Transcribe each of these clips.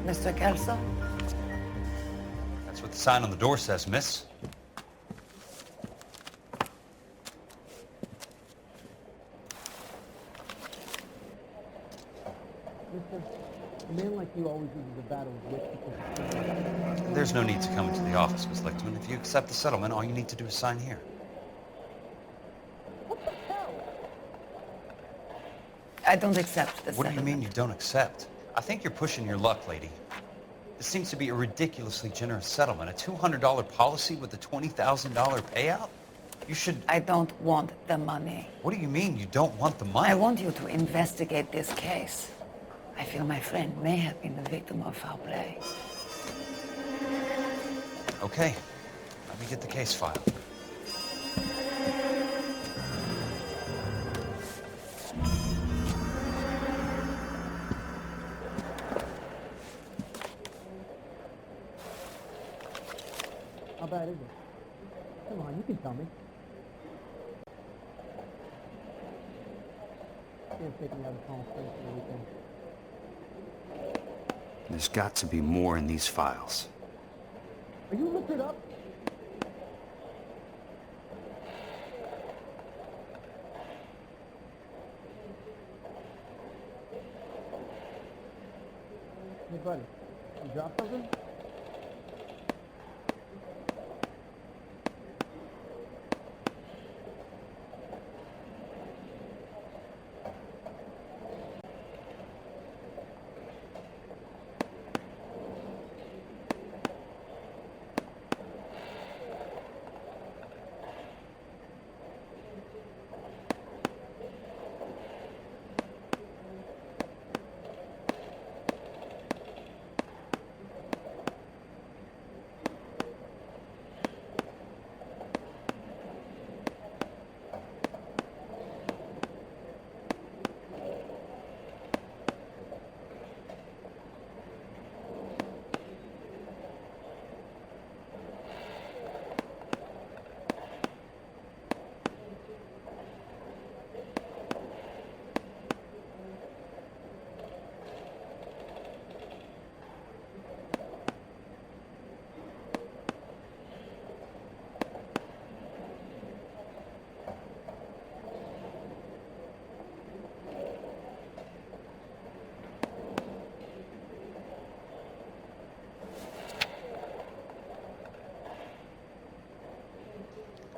Mr. Kelso? That's what the sign on the door says, miss. Mister, a man like you always uses a battle of wits because... There's no need to come into the office, Miss Lichtman. If you accept the settlement, all you need to do is sign here. What the hell? I don't accept the What do you settlement. mean you don't accept? I think you're pushing your luck, lady. This seems to be a ridiculously generous settlement. A $200 policy with a $20,000 payout? You should... I don't want the money. What do you mean you don't want the money? I want you to investigate this case. I feel my friend may have been the victim of foul play. Okay. Let me get the case file. How bad is it? Come on, you can tell me. Can't take me out of Palm Springs for the weekend. There's got to be more in these files. Are you lifted up? Hey, buddy, you dropped something?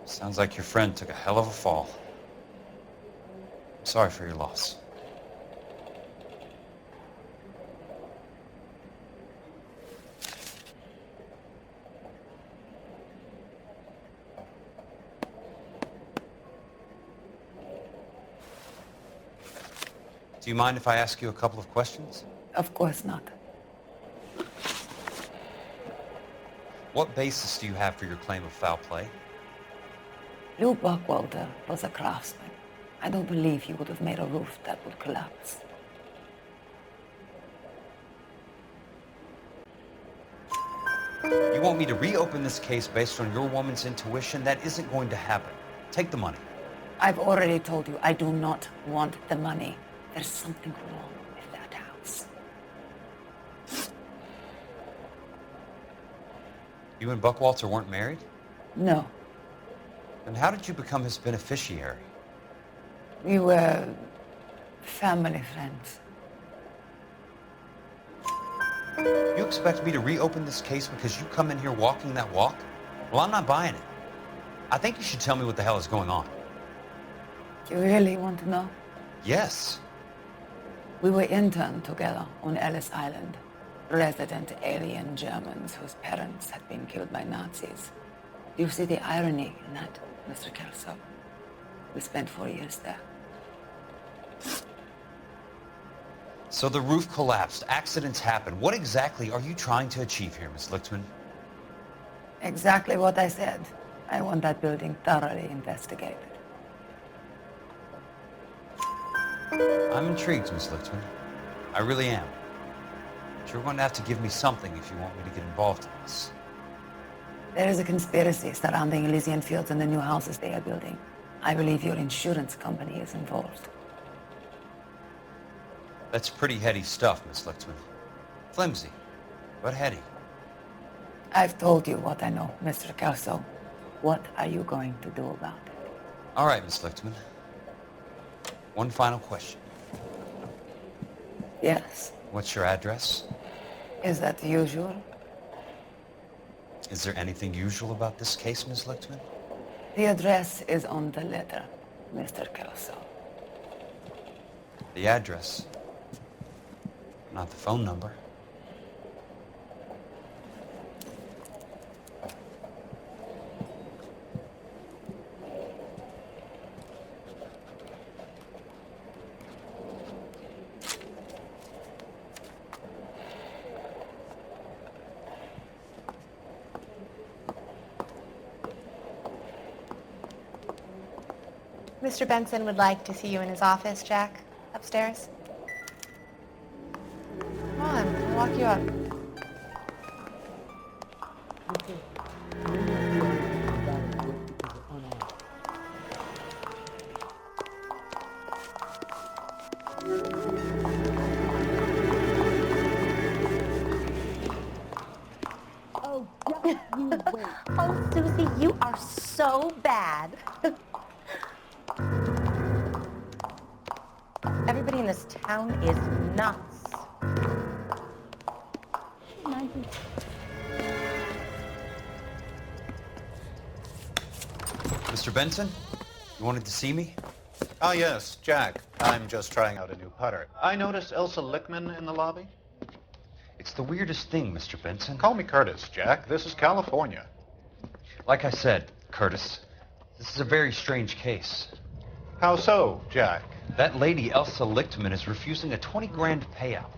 Sounds like your friend took a hell of a fall. I'm sorry for your loss. Do you mind if I ask you a couple of questions? Of course not. What basis do you have for your claim of foul play? Lou Buckwalter was a craftsman. I don't believe he would have made a roof that would collapse. You want me to reopen this case based on your woman's intuition? That isn't going to happen. Take the money. I've already told you I do not want the money. There's something wrong with that house. You and Buckwalter weren't married? No. Then how did you become his beneficiary? We were family friends. You expect me to reopen this case because you come in here walking that walk? Well, I'm not buying it. I think you should tell me what the hell is going on. Do you really want to know? Yes. We were interned together on Ellis Island, resident alien Germans whose parents had been killed by Nazis. Do you see the irony in that, Mr. Kelso? We spent 4 years there. So the roof collapsed, accidents happen. What exactly are you trying to achieve here, Miss Lichtman? Exactly what I said. I want that building thoroughly investigated. I'm intrigued, Miss Lichtman. I really am. But you're going to have to give me something if you want me to get involved in this. There is a conspiracy surrounding Elysian Fields and the new houses they are building. I believe your insurance company is involved. That's pretty heady stuff, Miss Lichtman. Flimsy, But Hetty, I've told you what I know, Mr. Kelso. What are you going to do about it? all right, Miss Lichtman. One final question. Yes. What's your address? Is that usual? Is there anything usual about this case, Miss Lichtman? The address is on the letter, Mr. Kelso. The address, not the phone number. Mr. Benson would like to see you in his office, Jack. Upstairs. Come on, I'll walk you up. Oh, just you wait. Oh, Susie, you are so bad. Everybody in this town is nuts. Mr. Benson, you wanted to see me? Ah, yes, Jack. I'm just trying out a new putter. I noticed Elsa Lichtman in the lobby. It's the weirdest thing, Mr. Benson. Call me Curtis, Jack. This is California. Like I said, Curtis, this is a very strange case. How so, Jack? That lady, Elsa Lichtman, is refusing a 20 grand payout.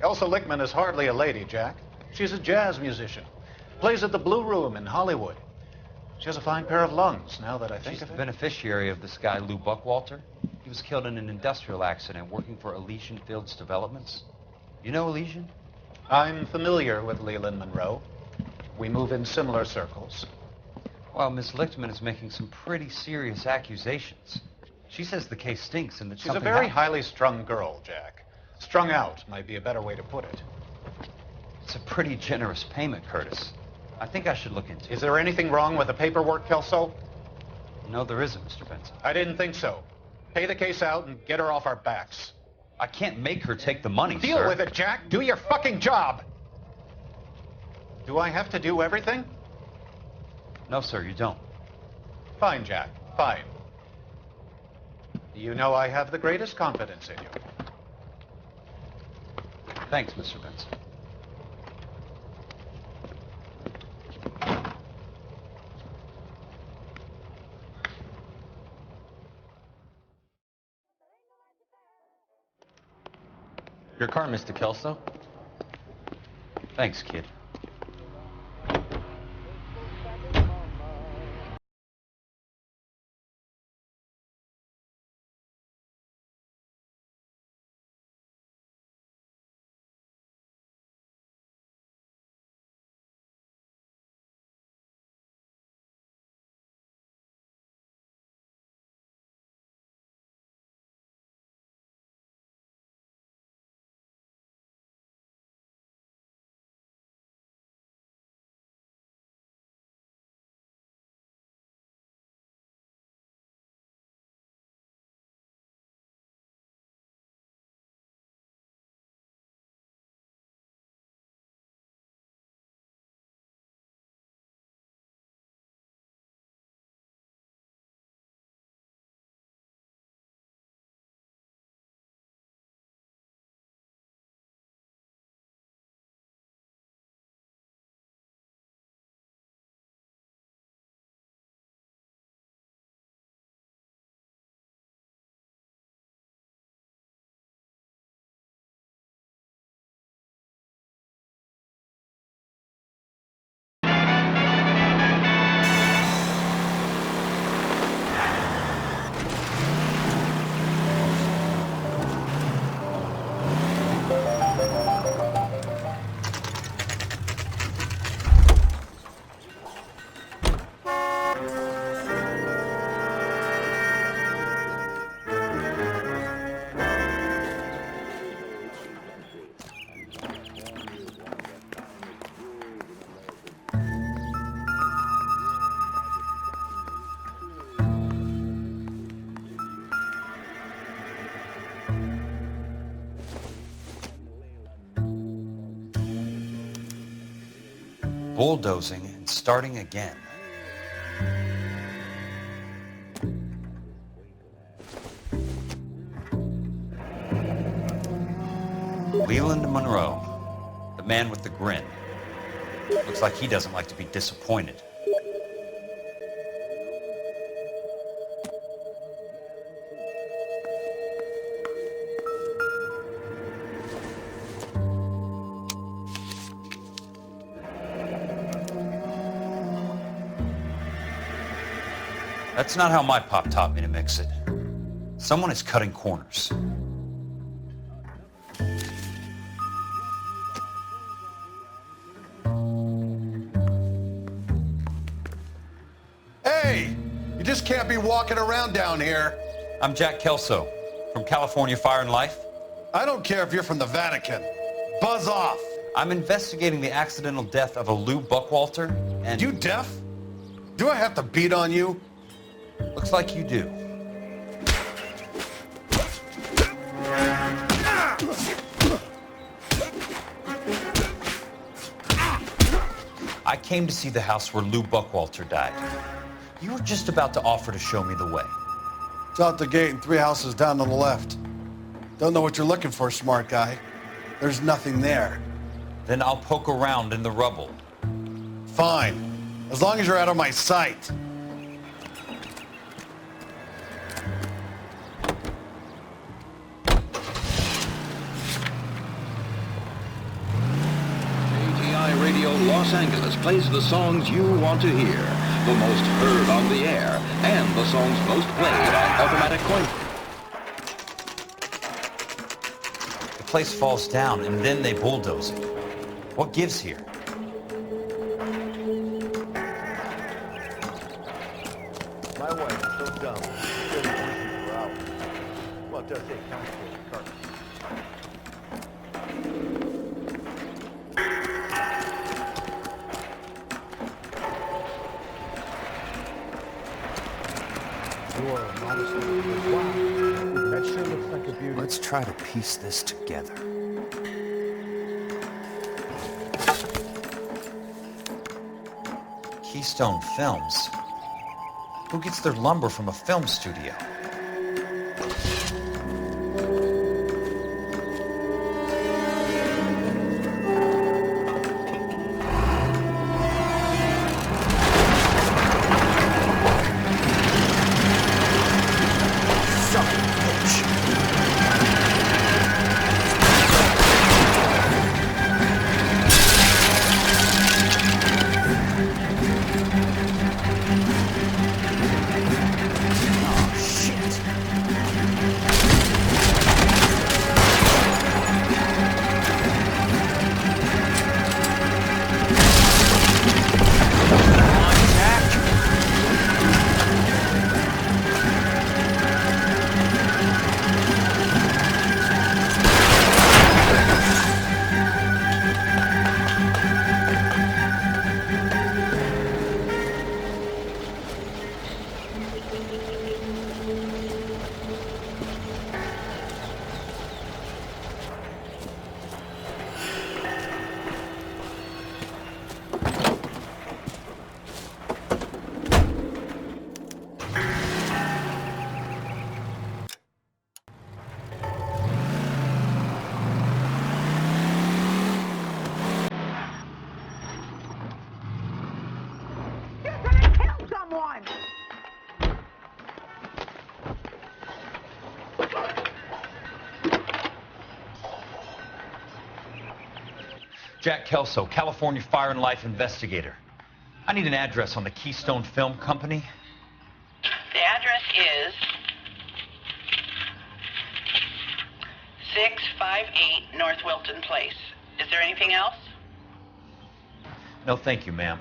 Elsa Lichtman is hardly a lady, Jack. She's a jazz musician. Plays at the Blue Room in Hollywood. She has a fine pair of lungs, now that I think She's of the it. beneficiary of this guy, Lou Buckwalter. He was killed in an industrial accident working for Elysian Fields Developments. You know Elysian? I'm familiar with Leland Monroe. We move in similar circles. Well, Miss Lichtman is making some pretty serious accusations. She says the case stinks and that She's a something very happened. highly strung girl, Jack. Strung out might be a better way to put it. It's a pretty generous payment, Curtis. I think I should look into it. Is there anything wrong with the paperwork, Kelso? No, there isn't, Mr. Benson. I didn't think so. Pay the case out and get her off our backs. I can't make her take the money, Deal sir. with it, Jack. Do your fucking job. Do I have to do everything? No, sir, you don't. Fine, Jack. Fine. You know I have the greatest confidence in you. Thanks, Mr. Benson. Your car, Mr. Kelso. Thanks, kid. bulldozing and starting again. Leland Monroe, the man with the grin. Looks like he doesn't like to be disappointed. That's not how my pop taught me to mix it. Someone is cutting corners. Hey! You just can't be walking around down here. I'm Jack Kelso from California Fire and Life. I don't care if you're from the Vatican. Buzz off! I'm investigating the accidental death of a Lou Buckwalter, and... You deaf? Do I have to beat on you? Looks like you do. I came to see the house where Lou Buckwalter died. You were just about to offer to show me the way. It's out the gate and 3 houses down on the left. Don't know what you're looking for, smart guy. There's nothing there. Then I'll poke around in the rubble. Fine. As long as you're out of my sight. KTI Radio Los Angeles plays the songs you want to hear, the most heard on the air, and the songs most played on automatic coin. The place falls down, and then they bulldoze it. What gives here? My wife is so dumb. She doesn't listen for hours. Well, it does take time for the carcass. You are a modest little wow. That sure looks like a beauty. Let's try to piece this together. Keystone Films? Who gets their lumber from a film studio? Son of a bitch. Jack Kelso, California Fire and Life investigator. I need an address on the Keystone Film Company. The address is 658 North Wilton Place. Is there anything else? No, thank you, ma'am.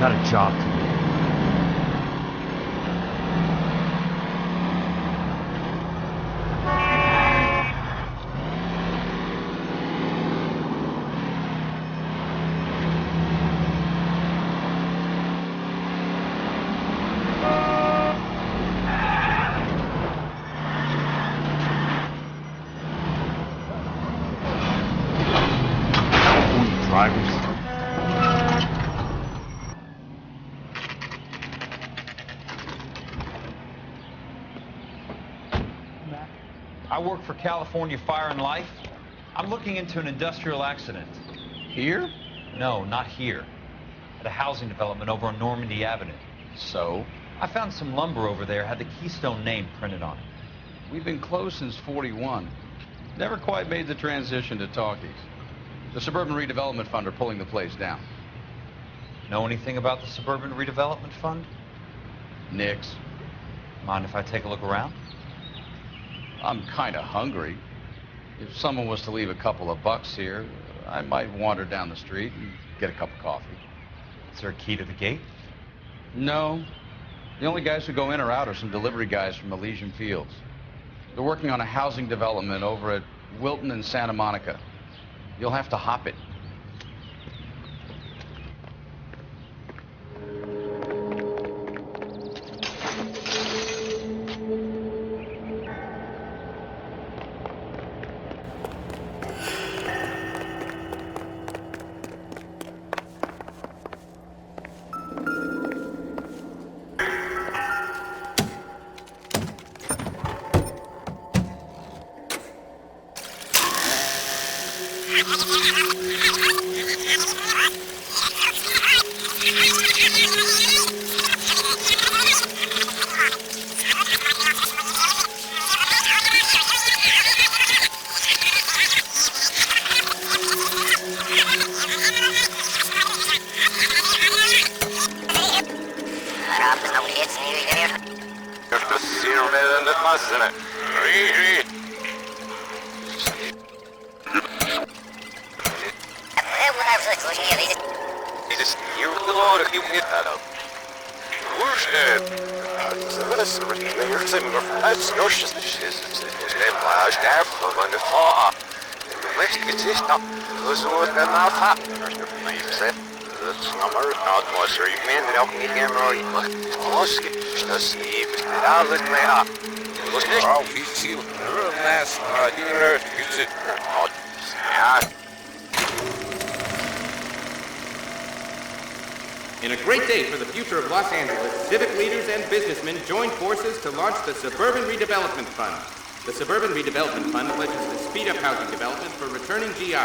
Got a job to do. California drivers. I work for California Fire and Life. I'm looking into an industrial accident. Here? No, not here. At a housing development over on Normandy Avenue. So? I found some lumber over there, had the Keystone name printed on it. We've been closed since '41. Never quite made the transition to talkies. The Suburban Redevelopment Fund are pulling the place down. Know anything about the Suburban Redevelopment Fund? Nix. Mind if I take a look around? I'm kind of hungry. If someone was to leave a couple of bucks here, I might wander down the street and get a cup of coffee. Is there a key to the gate? No. The only guys who go in or out are some delivery guys from Elysian Fields. They're working on a housing development over at Wilton and Santa Monica. You'll have to hop it. In a great day for the future of Los Angeles, civic leaders and businessmen joined forces to launch the Suburban Redevelopment Fund. The Suburban Redevelopment Fund pledges to speed up housing development for returning GI.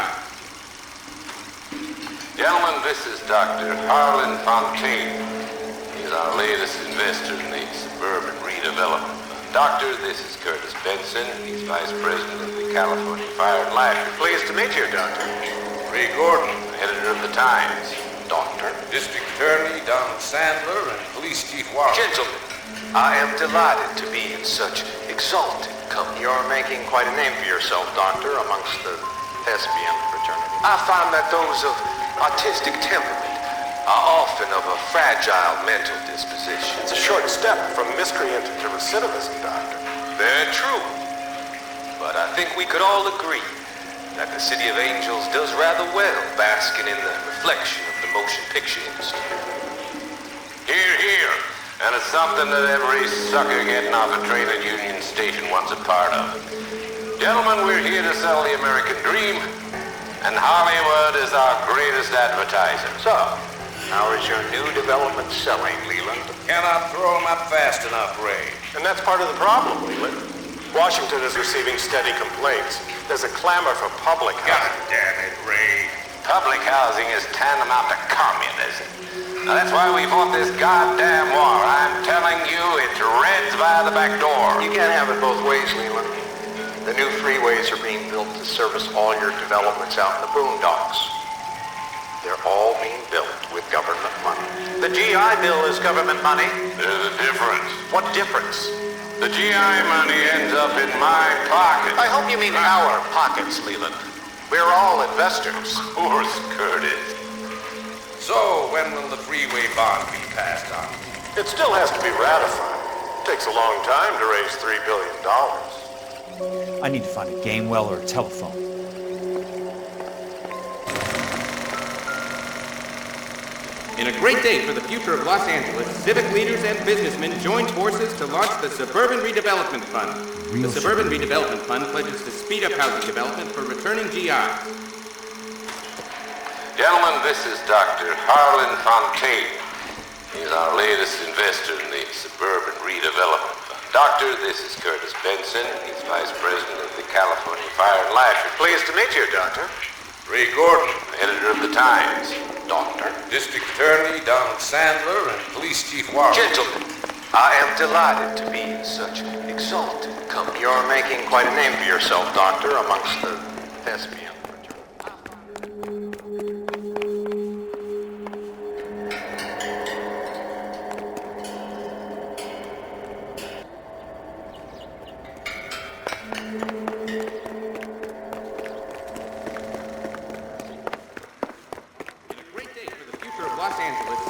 Gentlemen, this is Dr. Harlan Fontaine. He's our latest investor in the Suburban Redevelopment Fund. Doctor, this is Curtis Benson. He's Vice President of the California Fire and Life. Pleased to meet you, Doctor. Ray Gordon, editor of the Times. Doctor. District Attorney Donald Sandler and Police Chief Warren. Gentlemen, I am delighted to be in such exalted company. You're making quite a name for yourself, Doctor, amongst the thespian fraternity. I find that those of artistic temperament are often of a fragile mental disposition. It's a short step from miscreant to recidivism, Doctor. Very true. But I think we could all agree that the City of Angels does rather well basking in the reflection of the motion picture industry. Hear, hear. And it's something that every sucker getting off a train at Union Station wants a part of. Gentlemen, we're here to sell the American dream, and Hollywood is our greatest advertiser. So, how is your new development selling, Leland? Cannot throw them up fast enough, Ray. And that's part of the problem, Leland. Washington is receiving steady complaints. There's a clamor for public housing. God damn it, Ray. Public housing is tantamount to communism. Now that's why we fought this goddamn war. I'm telling you, it's Reds by the back door. You can't have it both ways, Leland. The new freeways are being built to service all your developments out in the boondocks. They're all being built with government money. The GI Bill is government money. There's a difference. What difference? The GI money ends up in my pocket. I hope you mean our pockets, Leland. We're all investors. Of course, Curtis. So, when will the freeway bond be passed on? It still has to be ratified. It takes a long time to raise $3 billion. I need to find a game well or a telephone. In a great day for the future of Los Angeles, civic leaders and businessmen joined forces to launch the Suburban Redevelopment Fund. The Suburban Redevelopment Fund pledges to speed up housing development for returning GIs. Gentlemen, this is Dr. Harlan Fontaine. He's our latest investor in the Suburban Redevelopment Fund. Doctor, this is Curtis Benson. He's Vice President of the California Fire and Life. Pleased to meet you, Doctor. Ray Gordon, editor of the Times. Doctor. District Attorney Donald Sandler and Police Chief Warren. Gentlemen, I am delighted to be in such exalted company. You're making quite a name for yourself, Doctor, amongst the thespians.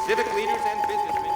Civic leaders and businessmen.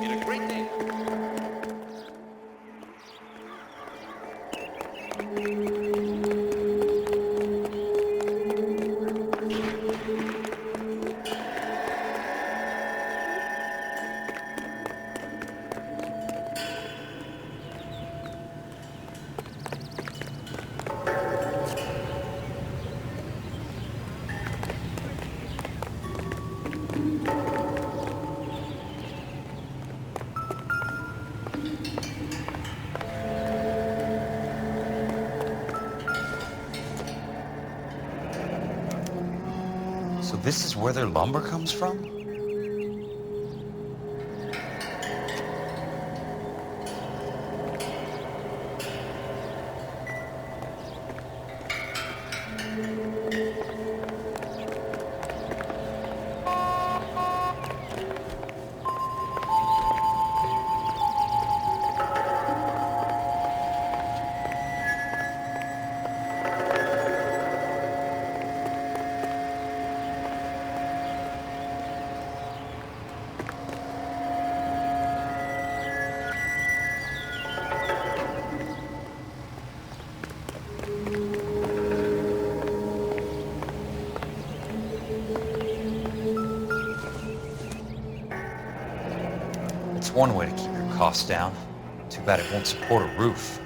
In a great day. So this is where their lumber comes from? It's one way to keep your costs down. Too bad it won't support a roof.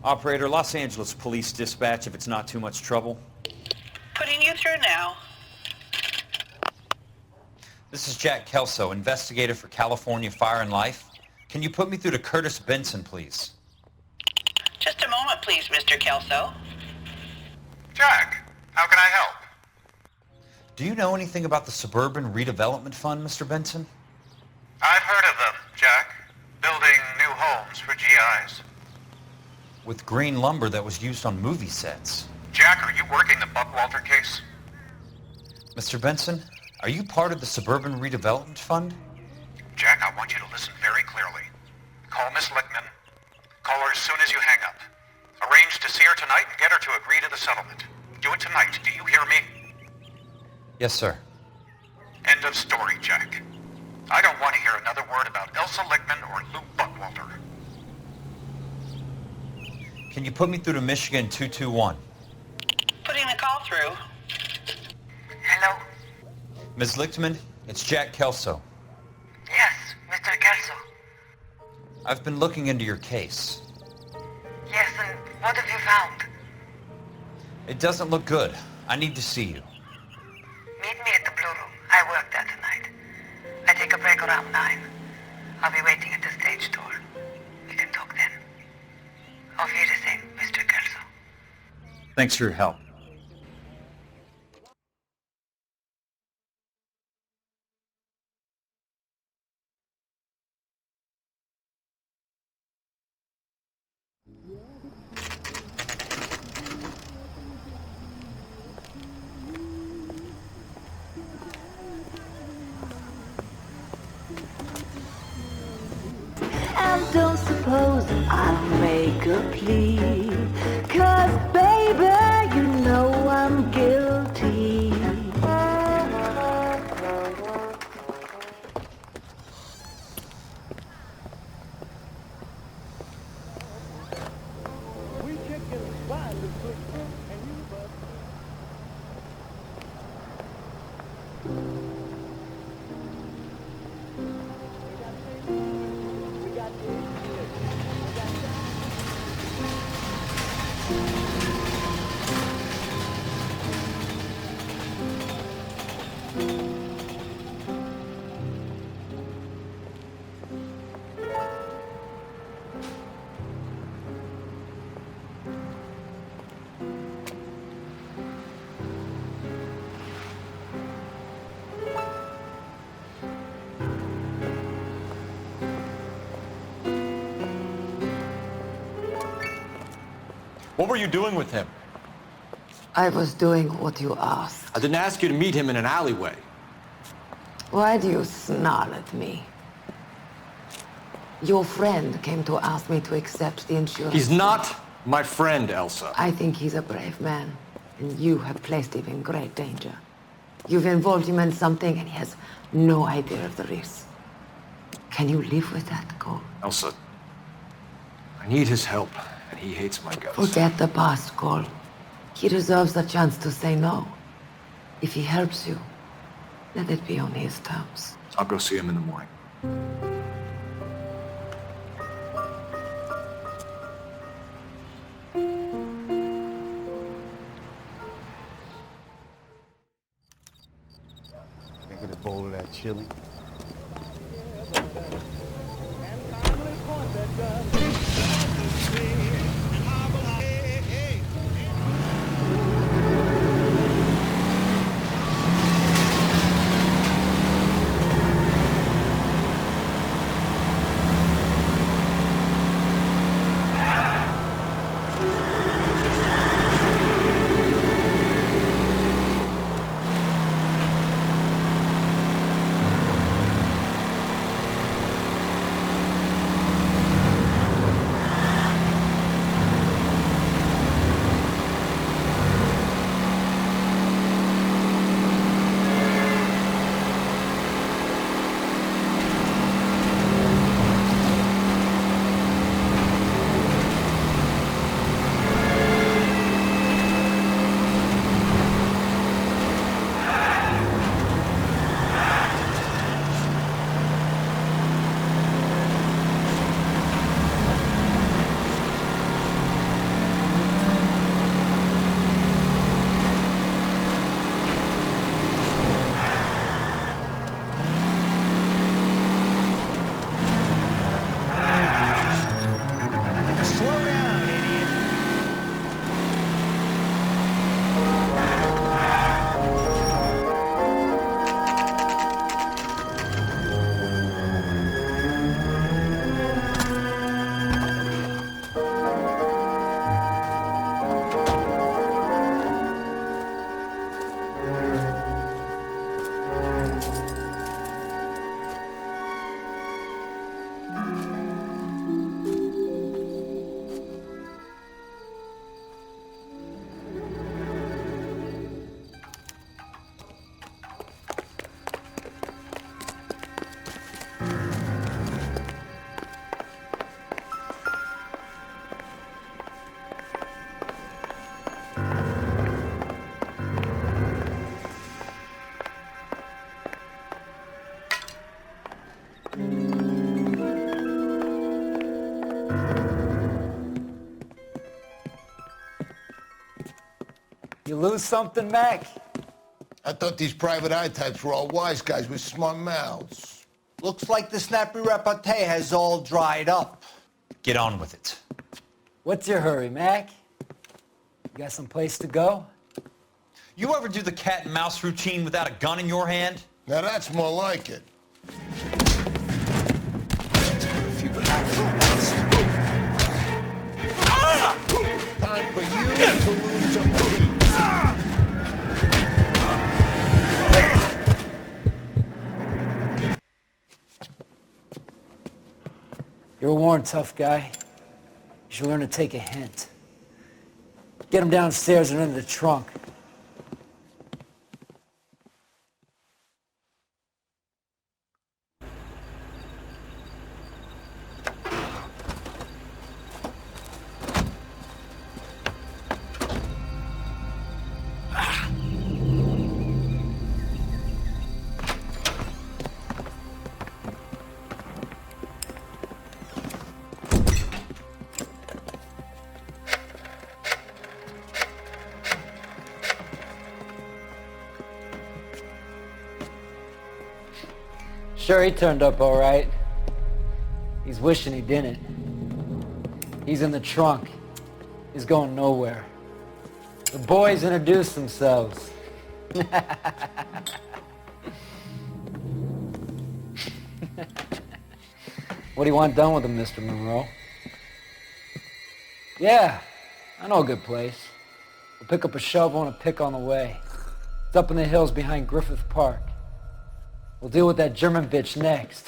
Operator, Los Angeles Police Dispatch, if it's not too much trouble. Putting you through now. This is Jack Kelso, investigator for California Fire and Life. Can you put me through to Curtis Benson, please? Just a moment, please, Mr. Kelso. Jack, how can I help? Do you know anything about the Suburban Redevelopment Fund, Mr. Benson? I've heard of them, Jack. Building new homes for GIs. With green lumber that was used on movie sets. Jack, are you working the Buckwalter case? Mr. Benson, are you part of the Suburban Redevelopment Fund? Jack, I want you to listen very clearly. Call Miss Lichtman. Call her as soon as you hang up. Arrange to see her tonight and get her to agree to the settlement. Do it tonight. Do you hear me? Yes, sir. End of story, Jack. I don't want to hear another word about Elsa Lichtman or Lou Buckwalter. Can you put me through to Michigan 221? Putting the call through. Hello? Ms. Lichtman, it's Jack Kelso. Yes, Mr. Kelso. I've been looking into your case. Yes, and what have you found? It doesn't look good. I need to see you. Meet me at the Blue Room. I work there tonight. I take a break around 9. I'll be waiting at the stage door. We can talk then. Auf Wiedersehen, Mr. Kelso. Thanks for your help. And don't suppose I'll make a plea, 'cause baby, you know I'm guilty. What were you doing with him? I was doing what you asked. I didn't ask you to meet him in an alleyway. Why do you snarl at me? Your friend came to ask me to accept the insurance. He's not my friend, Elsa. I think he's a brave man, and you have placed him in great danger. You've involved him in something, and he has no idea of the risk. Can you live with that, Cole? Elsa, I need his help, and he hates my guts. Forget the past, Cole. He deserves a chance to say no. If he helps you, let it be on his terms. I'll go see him in the morning. Can I get a bowl of that chili? You lose something, Mac? I thought these private eye types were all wise guys with smart mouths. Looks like the snappy repartee has all dried up. Get on with it. What's your hurry, Mac? You got some place to go? You ever do the cat and mouse routine without a gun in your hand? Now that's more like it. Time for you to lose some teeth. You're a worn, tough guy. You should learn to take a hint. Get him downstairs and into the trunk. Sure, he turned up all right. He's wishing he didn't. He's in the trunk. He's going nowhere. The boys introduced themselves. What do you want done with him, Mr. Monroe? Yeah, I know a good place. We'll pick up a shovel and a pick on the way. It's up in the hills behind Griffith Park. We'll deal with that German bitch next.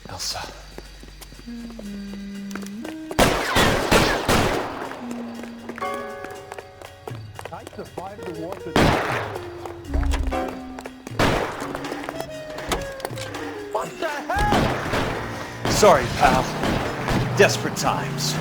Elsa. I survived the water. What the hell? Sorry, pal. Desperate times.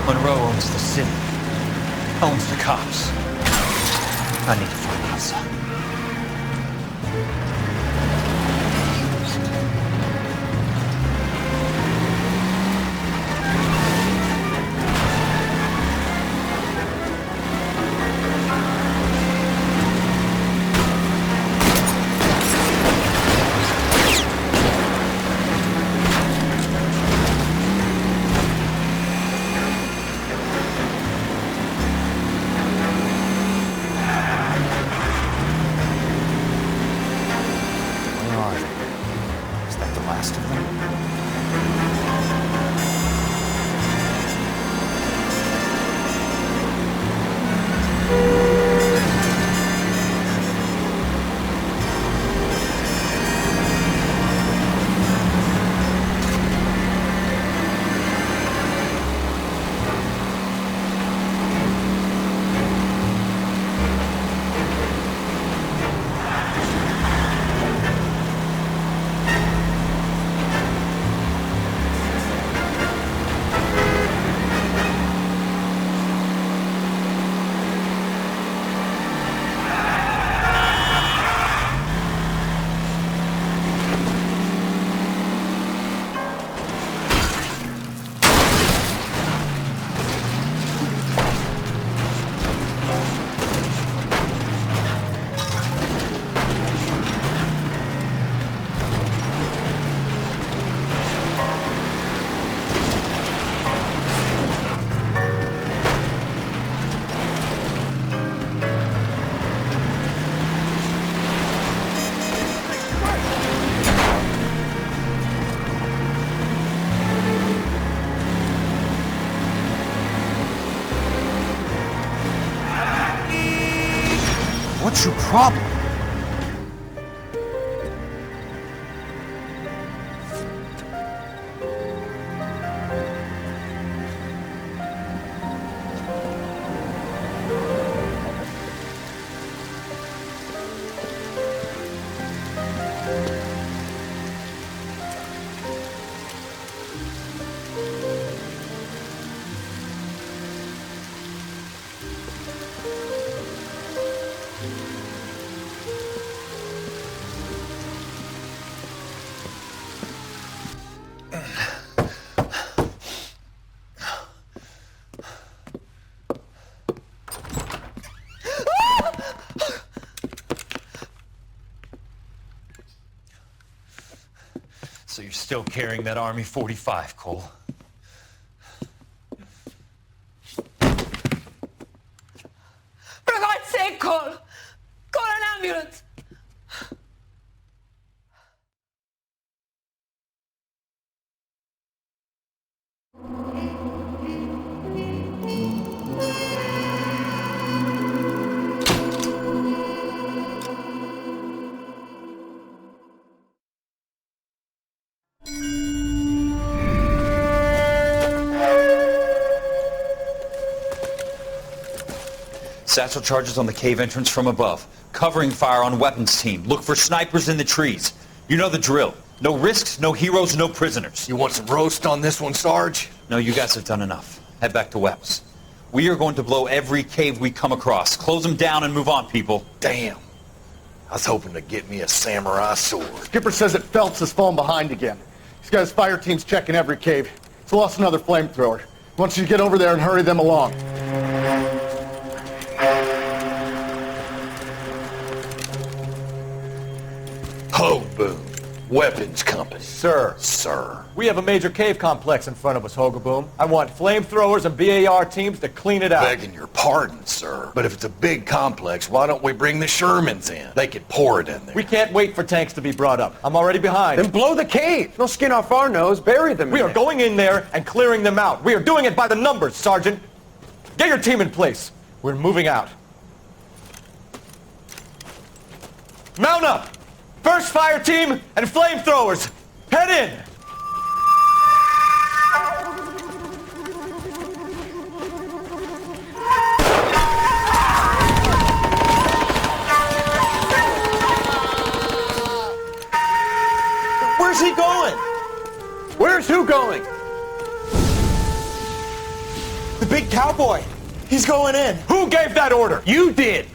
Monroe owns the city. Owns the cops. I need to find Elsa. What's your problem? So you're still carrying that Army 45, Cole? For God's sake, Cole! Call an ambulance! Satchel charges on the cave entrance from above. Covering fire on weapons team. Look for snipers in the trees. You know the drill. No risks, no heroes, no prisoners. You want some roast on this one, Sarge? No, you guys have done enough. Head back to Webb's. We are going to blow every cave we come across. Close them down and move on, people. Damn. I was hoping to get me a samurai sword. Skipper says that Phelps has fallen behind again. He's got his fire teams checking every cave. He's lost another flamethrower. He wants you to get over there and hurry them along. Hoboom. Weapons Company. Sir. Sir. We have a major cave complex in front of us, Hogaboom. I want flamethrowers and BAR teams to clean it out. Begging your pardon, sir. But if it's a big complex, why don't we bring the Shermans in? They could pour it in there. We can't wait for tanks to be brought up. I'm already behind. Then blow the cave. No skin off our nose. Bury them. We are going in there and clearing them out. We are doing it by the numbers, Sergeant. Get your team in place. We're moving out. Mount up! First fire team and flamethrowers! Head in! Where's he going? Where's who going? The big cowboy. He's going in. Who gave that order? You did.